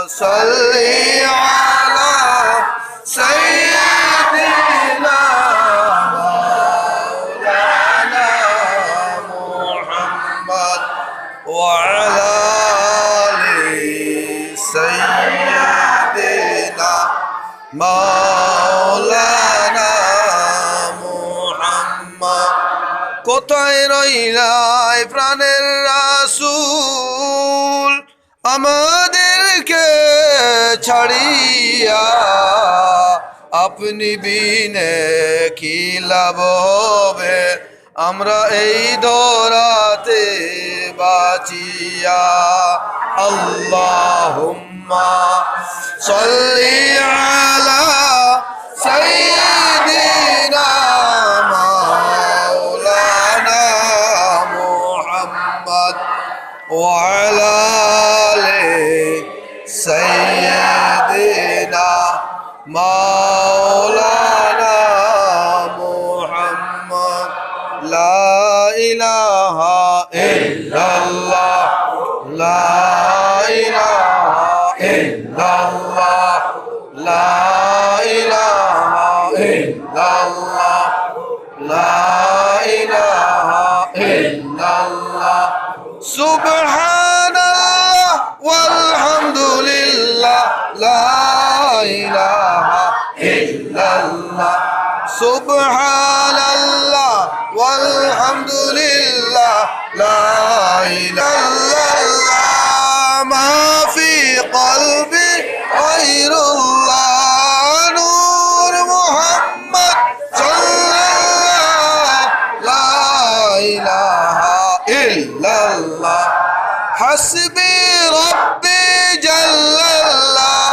صلي على سيدنا مولانا محمد وعلى آل سيدنا مولانا محمد কোথায় রইলাই প্রাণের রাসূল আমাদেরকে ছাড়িয়া আপনি বিনে কি লাভ হবে আমরা এই ধরাতে বাঁচিয়া আল্লাহুম্মা সাল্লি আলা সাইয়্যিদিনা মাওলানা মুহাম্মদ ওয়া আলা سيدنا مولانا محمد لا إله إلا الله لا إله إلا الله لا إله إلا الله لا إله إلا الله سبحان الله والحمد لله لا إله إلا الله سبحان الله والحمد لله لا إله إلا الله ما في قلبي غير الله نور محمد صلى الله لا إله إلا الله حسبي ربي جل الله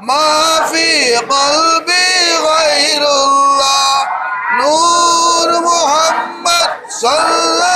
ما في قلبي غير الله نور محمد صلى